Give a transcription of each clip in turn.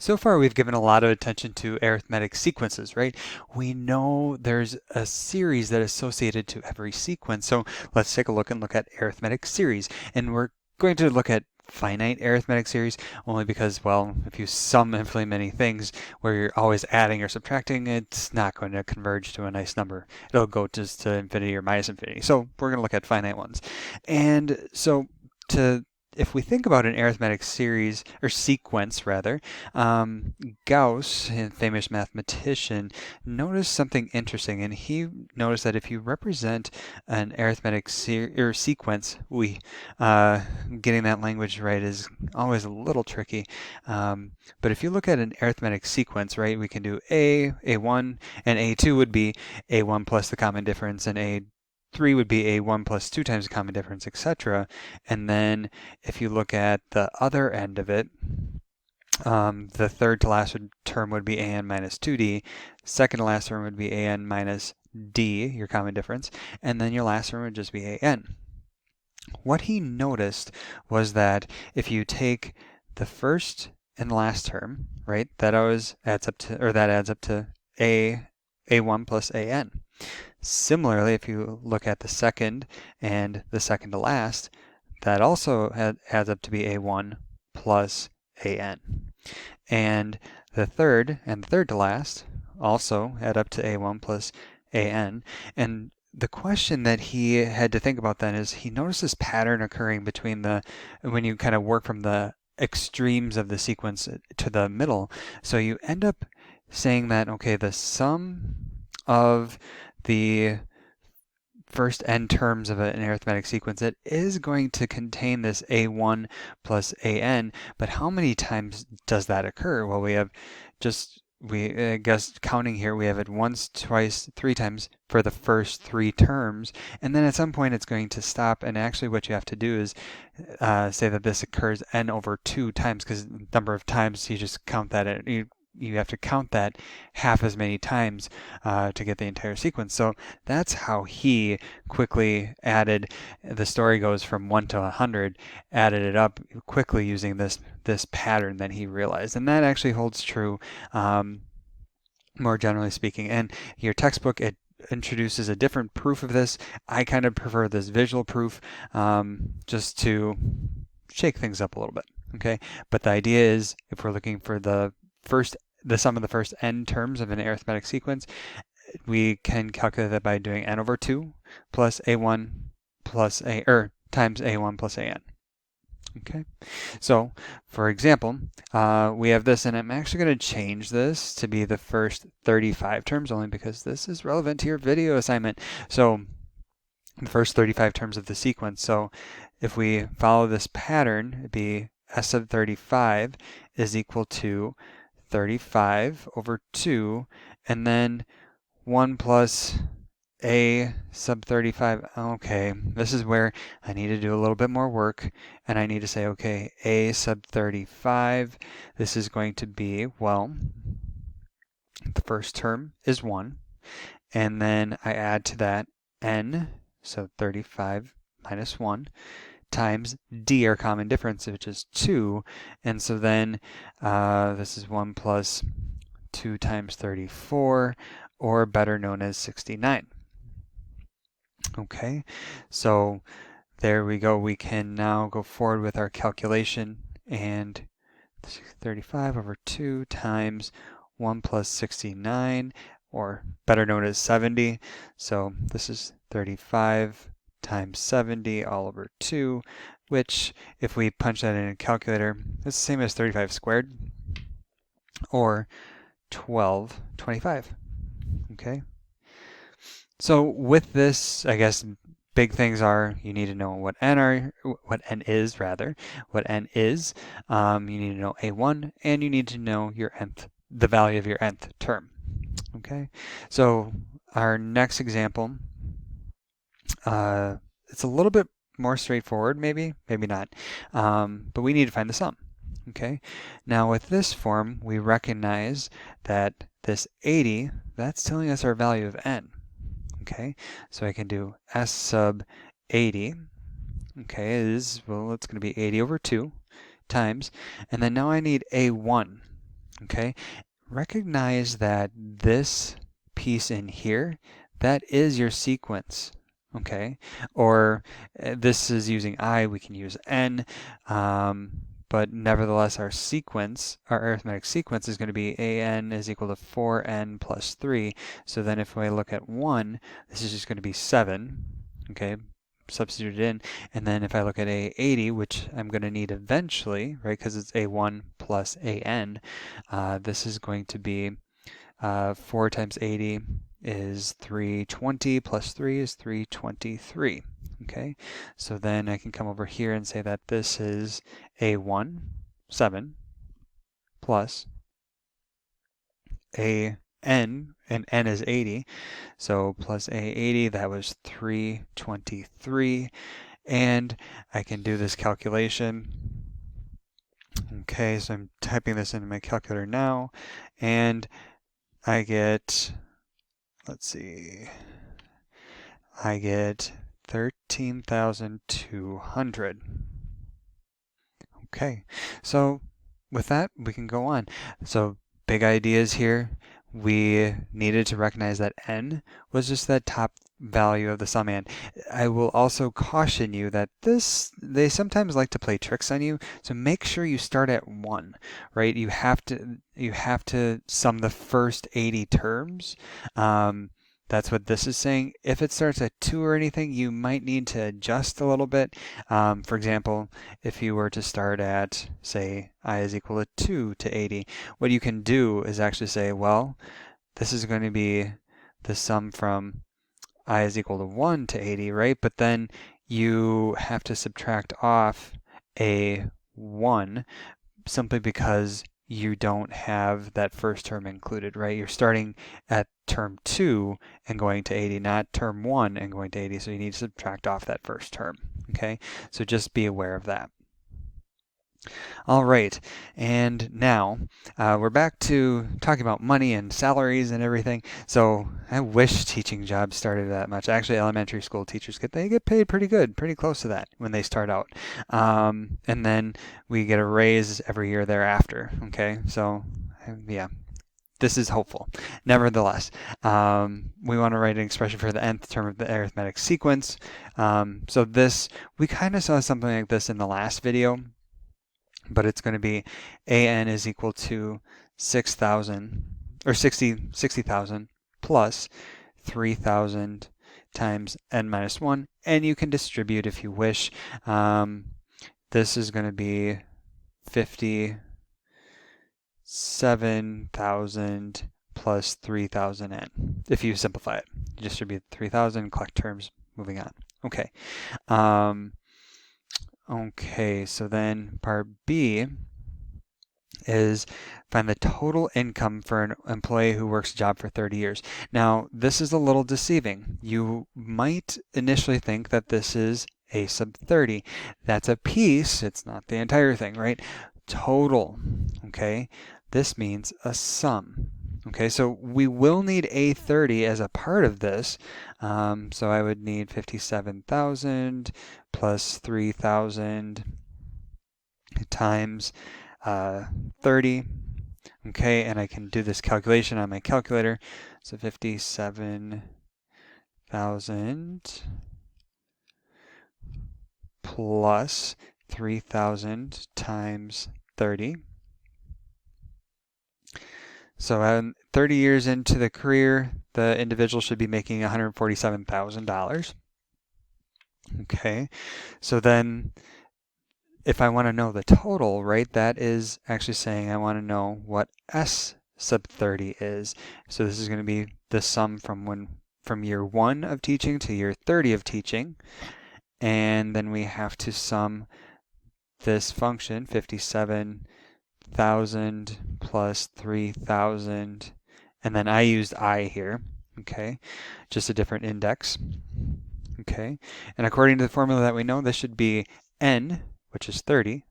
So far, we've given a lot of attention to arithmetic sequences, right? We know there's a series that is associated to every sequence. So let's take a look and look at arithmetic series. And we're going to look at finite arithmetic series only because, well, if you sum infinitely many things where you're always adding or subtracting, it's not going to converge to a nice number. It'll go just to infinity or minus infinity. So we're going to look at finite ones. And so to if we think about an arithmetic series or sequence rather, um, Gauss, a famous mathematician, noticed something interesting, and he noticed that if you represent an arithmetic sequence, getting that language right is always a little tricky. But if you look at an arithmetic sequence, right, we can do A1, and A2 would be A1 plus the common difference, and A3 would be A1 plus 2 times the common difference, etc. And then if you look at the other end of it, the third to last term would be an minus 2d. Second to last term would be an minus d, your common difference. And then your last term would just be an. What he noticed was that if you take the first and last term, right, that always adds up to, or that adds up to a1 plus an. Similarly, if you look at the second and the second to last, that also adds up to be a1 plus an. And the third and the third to last also add up to a1 plus an. And the question that he had to think about then is he noticed this pattern occurring between when you kind of work from the extremes of the sequence to the middle. So you end up saying that, okay, the sum of the first n terms of an arithmetic sequence, it is going to contain this a1 plus an, but how many times does that occur? Well, I guess counting here, we have it once, twice, three times for the first three terms, and then at some point it's going to stop, and actually what you have to do is say that this occurs n over 2 times, because the number of times you just count that, you have to count that half as many times to get the entire sequence. So that's how he quickly added, the story goes from 1 to 100, added it up quickly using this pattern that he realized. And that actually holds true more generally speaking. And your textbook, it introduces a different proof of this. I kind of prefer this visual proof just to shake things up a little bit. Okay, but the idea is if we're looking for the sum of the first n terms of an arithmetic sequence, we can calculate that by doing n over 2 plus a1 plus times a1 plus an. Okay, so for example, we have this, and I'm actually going to change this to be the first 35 terms only because this is relevant to your video assignment. So the first 35 terms of the sequence. So if we follow this pattern, it'd be s sub 35 is equal to 35 over 2, and then 1 plus a sub 35. Okay, this is where I need to do a little bit more work, and I need to say, okay, a sub 35, this is going to be, well, the first term is 1, and then I add to that n, so 35 minus 1, times d, our common difference, which is 2. And so then this is 1 plus 2 times 34, or better known as 69. Okay, so there we go. We can now go forward with our calculation, and 35 over 2 times 1 plus 69, or better known as 70. So this is 35 times 70 all over 2, which if we punch that in a calculator, it's the same as 35 squared, or 1225. Okay. So with this, I guess big things are you need to know what n is rather, what n is. You need to know a1, and you need to know your the value of your nth term. Okay. So our next example, it's a little bit more straightforward, maybe not, but we need to find the sum. Okay. Now with this form, we recognize that this 80, that's telling us our value of n. Okay, so I can do s sub 80, okay, well, it's going to be 80 over 2 times, and then now I need a1. Okay, recognize that this piece in here, that is your sequence. Okay, or this is using I, we can use n, but nevertheless our sequence, our arithmetic sequence, is going to be an is equal to 4n plus 3. So then if I look at 1, this is just going to be 7. Okay, substituted in. And then if I look at A80, which I'm going to need eventually, right, because it's A1 plus AN, this is going to be 4 times 80 is 320 plus 3 is 323. Okay, so then I can come over here and say that this is A1, 7, plus AN, and N is 80. So plus A80, that was 323. And I can do this calculation. Okay, so I'm typing this into my calculator now, and I get, let's see, I get 13,200. Okay, so with that, we can go on. So big ideas here. We needed to recognize that n was just that top value of the sum and. I will also caution you that they sometimes like to play tricks on you, so make sure you start at 1, right? You have to sum the first 80 terms. That's what this is saying. If it starts at 2 or anything, you might need to adjust a little bit. For example, if you were to start at, say, I is equal to 2 to 80, what you can do is actually say, well, this is going to be the sum from I is equal to 1 to 80, right? But then you have to subtract off a 1 simply because you don't have that first term included, right? You're starting at term 2 and going to 80, not term 1 and going to 80, so you need to subtract off that first term, okay? So just be aware of that. All right, and now we're back to talking about money and salaries and everything. So I wish teaching jobs started that much. Actually, elementary school teachers get paid pretty good, pretty close to that when they start out, and then we get a raise every year thereafter. Okay, so yeah. This is hopeful. Nevertheless, we want to write an expression for the nth term of the arithmetic sequence. So this, we kind of saw something like this in the last video, but it's going to be an is equal to 6,000 or 60,000 plus 3,000 times n minus 1, and you can distribute if you wish. This is going to be 57,000 plus 3,000 n. If you simplify it, you distribute 3,000, collect terms, moving on. Okay. Okay, so then part B is find the total income for an employee who works a job for 30 years. Now, this is a little deceiving. You might initially think that this is a sub 30. That's a piece, it's not the entire thing, right? Total, okay? This means a sum. Okay, so we will need A30 as a part of this. So I would need 57,000 plus 3,000 times 30. Okay, and I can do this calculation on my calculator. So 57,000 plus 3,000 times 30. So 30 years into the career, the individual should be making $147,000. Okay, so then if I want to know the total, right, that is actually saying I want to know what S sub 30 is. So this is going to be the sum from year 1 of teaching to year 30 of teaching. And then we have to sum this function, 57,000 plus 3,000, and then I used I here, okay, just a different index, okay, and according to the formula that we know, this should be n, which is 30,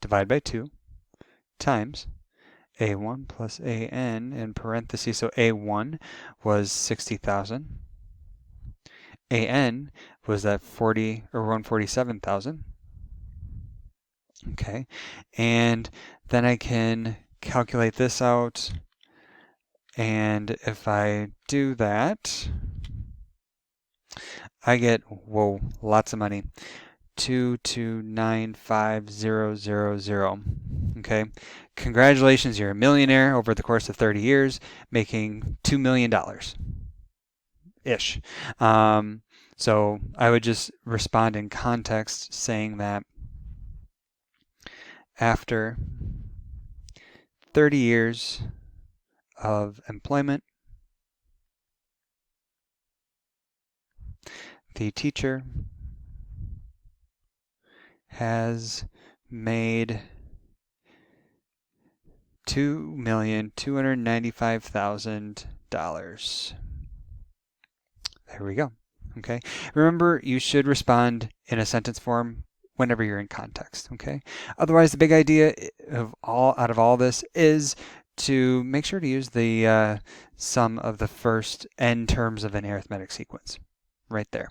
divided by 2, times a1 plus an in parentheses, so a1 was 60,000, an was that 40 or 147,000. Okay, and then I can calculate this out, and if I do that, I get, whoa, lots of money. 2295000. Okay, congratulations, you're a millionaire over the course of 30 years, making $2 million ish. So I would just respond in context saying that after 30 years of employment, the teacher has made $2,295,000. There we go. Okay. Remember, you should respond in a sentence form whenever you're in context. Okay. Otherwise, the big idea out of all this is to make sure to use the sum of the first n terms of an arithmetic sequence right there.